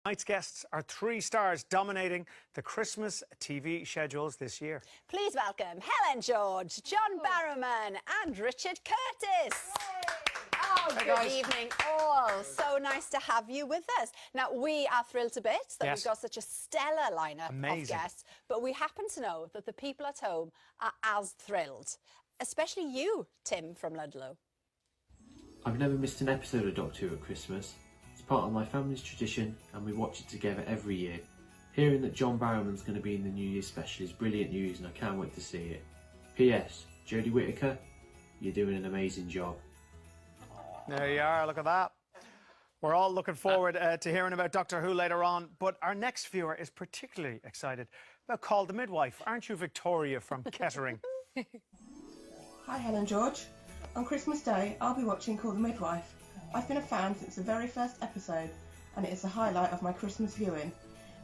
Tonight's guests are three stars dominating the Christmas TV schedules this year. Please welcome Helen George, John Barrowman and Richard Curtis. Oh, good evening all. So nice to have you with us. Now, we are thrilled to bits that we've got such a stellar lineup of guests, but we happen to know that the people at home are as thrilled, especially you, Tim from Ludlow. I've never missed an episode of Doctor Who at Christmas. It's part of my family's tradition and we watch it together every year. Hearing that John Barrowman's going to be in the New Year's special is brilliant news and I can't wait to see it. P.S. Jodie Whittaker, you're doing an amazing job. There you are, look at that. We're all looking forward to hearing about Doctor Who later on, but our next viewer is particularly excited about Call the Midwife. Aren't you Victoria from Kettering? Hi Helen George. On Christmas Day, I'll be watching Call the Midwife. I've been a fan since the very first episode, and it is the highlight of my Christmas viewing.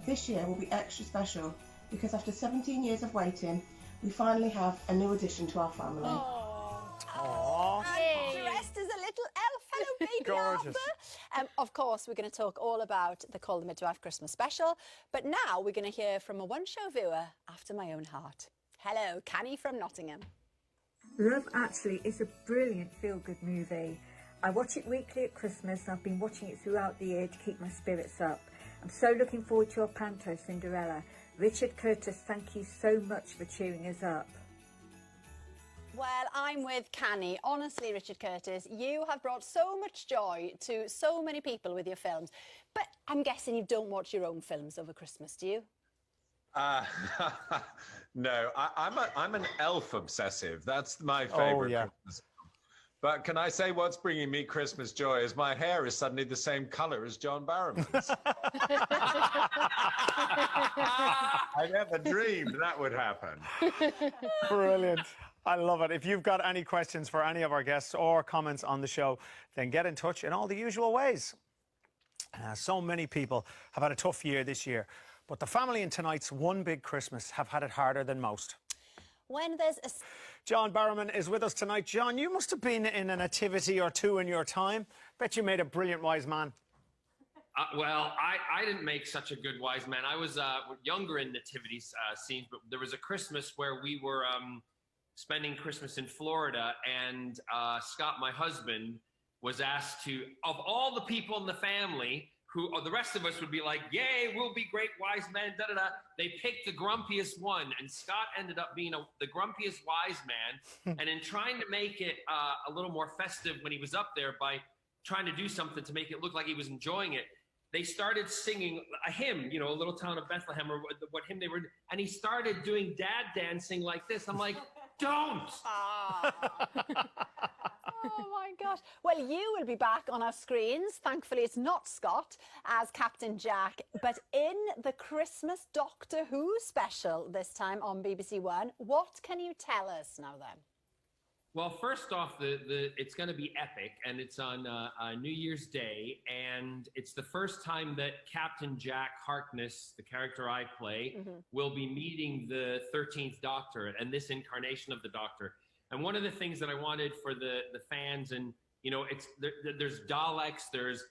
This year will be extra special, because after 17 years of waiting, we finally have a new addition to our family. Aww. And dressed as a little elf. Hello, baby Gorgeous. Arthur. Of course, we're going to talk all about the Call the Midwife Christmas special, but now we're going to hear from a one-show viewer after my own heart. Hello, Canny from Nottingham. Love Actually is a brilliant feel-good movie. I watch it weekly at Christmas and I've been watching it throughout the year to keep my spirits up. I'm so looking forward to your panto, Cinderella. Richard Curtis, thank you so much for cheering us up. Well, I'm with Canny. Honestly, Richard Curtis, you have brought so much joy to so many people with your films. But I'm guessing you don't watch your own films over Christmas, do you? No, I'm an elf obsessive. That's my favourite Christmas film. But can I say what's bringing me Christmas joy is my hair is suddenly the same colour as John Barrowman's. I never dreamed that would happen. Brilliant. I love it. If you've got any questions for any of our guests or comments on the show, then get in touch in all the usual ways. So many people have had a tough year this year, but the family in tonight's One Big Christmas have had it harder than most. When there's a... John Barrowman is with us tonight. John, you must have been in a nativity or two in your time. Bet you made a brilliant wise man. Well, I didn't make such a good wise man. I was younger in nativity scenes, but there was a Christmas where we were spending Christmas in Florida, and Scott, my husband, was asked to, of all the people in the family, who the rest of us would be like, yay, we'll be great wise men, da-da-da. They picked the grumpiest one, and Scott ended up being the grumpiest wise man. And in trying to make it a little more festive when he was up there by trying to do something to make it look like he was enjoying it, they started singing a hymn, you know, A Little Town of Bethlehem, or what hymn they were, and he started doing dad dancing like this. I'm like, don't! Oh my gosh. Well, you will be back on our screens. Thankfully, it's not Scott as Captain Jack, but in the Christmas Doctor Who special this time on BBC One. What can you tell us now then? Well, first off, it's going to be epic, and it's on New Year's Day, and it's the first time that Captain Jack Harkness, the character I play, will be meeting the 13th Doctor and this incarnation of the Doctor. And one of the things that I wanted for the fans, and you know, there's Daleks, there's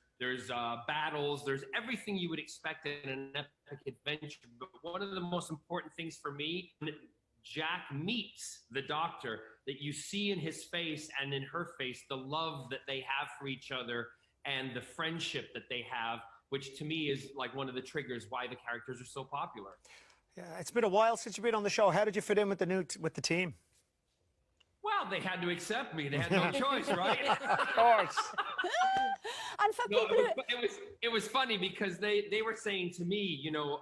battles, there's everything you would expect in an epic adventure. But one of the most important things for me, Jack meets the Doctor, that you see in his face and in her face the love that they have for each other and the friendship that they have, which to me is like one of the triggers why the characters are so popular. Yeah, it's been a while since you've been on the show. How did you fit in with the team? Well, they had to accept me. They had no choice, right? Of course. And for people it was funny because they were saying to me, you know,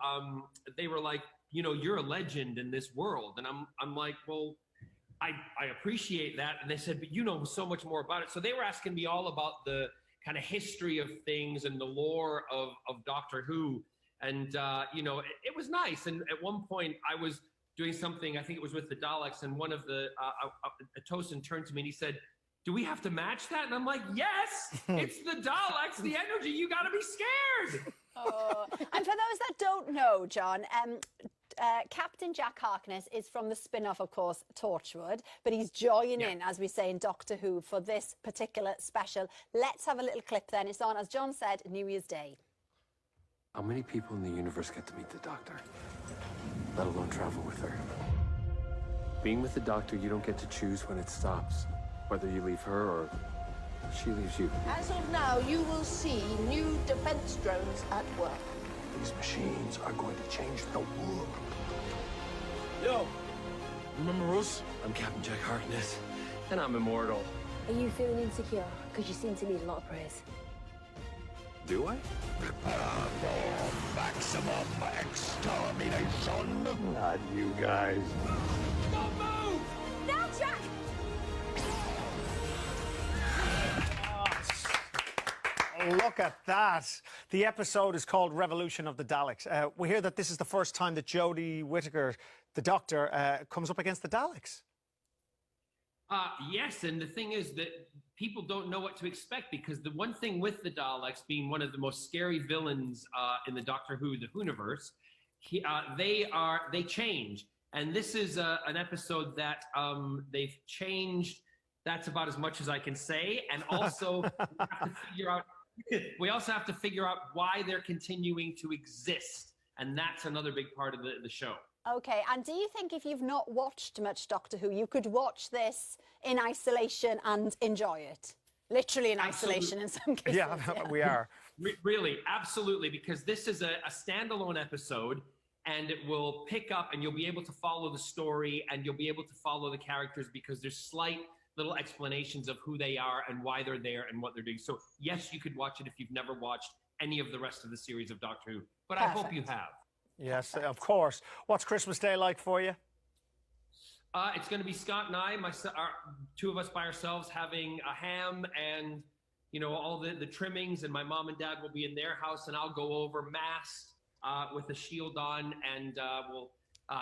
they were like, you know, you're a legend in this world. And I'm like, well, I appreciate that. And they said, but you know so much more about it. So they were asking me all about the kind of history of things and the lore of Doctor Who. And, you know, it was nice. And at one point I was doing something, I think it was with the Daleks, and one of the, Tosin turned to me and he said, do we have to match that? And I'm like, yes, it's the Daleks, the energy, you gotta be scared. Oh. And for those that don't know, John, Captain Jack Harkness is from the spin-off, of course, Torchwood, but he's joining in, as we say, in Doctor Who for this particular special. Let's have a little clip then. It's on, as John said, New Year's Day. How many people in the universe get to meet the Doctor, let alone travel with her? Being with the Doctor, you don't get to choose when it stops, whether you leave her or she leaves you. As of now, you will see new defense drones at work. These machines are going to change the world. Yo, remember us? I'm Captain Jack Harkness, and I'm immortal. Are you feeling insecure? Because you seem to need a lot of praise. Do I? Maximum extermination! Not you guys. Don't move! Now, Jack! Look at that. The episode is called Revolution of the Daleks. We hear that this is the first time that Jodie Whittaker, the Doctor, comes up against the Daleks. Yes, and the thing is that people don't know what to expect, because the one thing with the Daleks being one of the most scary villains in the Doctor Who, the Whoniverse, they change. And this is an episode that they've changed. That's about as much as I can say. And also, we also have to figure out why they're continuing to exist. And that's another big part of the show. Okay, and do you think if you've not watched much Doctor Who, you could watch this in isolation and enjoy it? Literally in isolation in some cases. Yeah, we are. Really, absolutely, because this is a standalone episode, and it will pick up, and you'll be able to follow the story, and you'll be able to follow the characters, because there's slight little explanations of who they are and why they're there and what they're doing. So yes, you could watch it if you've never watched any of the rest of the series of Doctor Who, but Perfect. I hope you have. Yes, of course. What's Christmas Day like for you? It's going to be Scott and I, two of us by ourselves, having a ham and, you know, all the trimmings, and my mom and dad will be in their house, and I'll go over masked with a shield on, and we'll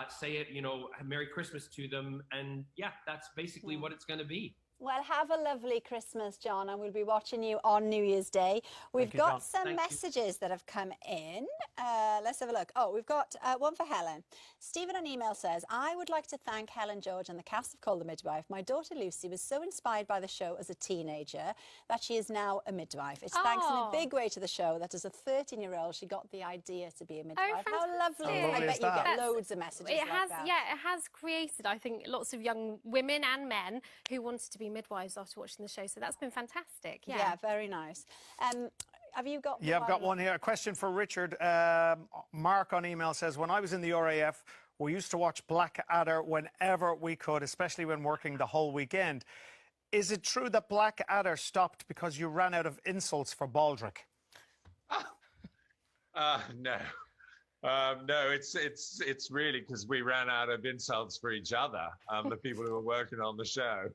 say it, you know, Merry Christmas to them. And yeah, that's basically what it's going to be. Well, have a lovely Christmas, John, and we'll be watching you on New Year's Day. We've got some messages that have come in. Let's have a look. Oh, we've got one for Helen. Stephen on email says, I would like to thank Helen George and the cast of Call the Midwife. My daughter Lucy was so inspired by the show as a teenager that she is now a midwife. It's thanks in a big way to the show that as a 13-year-old, she got the idea to be a midwife. How lovely. I bet you get loads of messages like that. Yeah, it has created, I think, lots of young women and men who wanted to be midwives after watching the show, so that's been fantastic. Yeah, very nice. Have you got Yeah, I've got one here. A question for Richard. Mark on email says, when I was in the RAF, we used to watch Blackadder whenever we could, especially when working the whole weekend. Is it true that Blackadder stopped because you ran out of insults for Baldrick? No. No, it's really because we ran out of insults for each other, the people who were working on the show.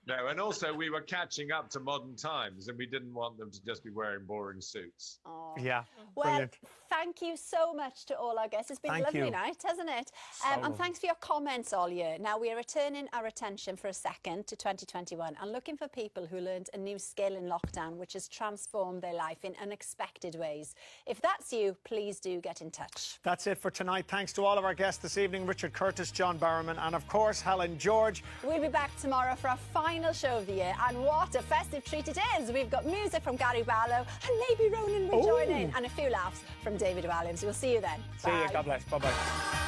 No, and also we were catching up to modern times, and we didn't want them to just be wearing boring suits. Oh. Yeah, well, brilliant. Thank you so much to all our guests. It's been a lovely night, hasn't it? And thanks for your comments all year. Now, we are returning our attention for a second to 2021 and looking for people who learned a new skill in lockdown, which has transformed their life in unexpected ways. If that's you, please do get in touch. That's it for tonight. Thanks to all of our guests this evening, Richard Curtis, John Barrowman, and of course, Helen George. We'll be back tomorrow for our final show of the year, and what a festive treat it is. We've got music from Gary Barlow, and maybe Ronan will join in, and a few laughs from David Williams. We'll see you then. See you. God bless. Bye-bye.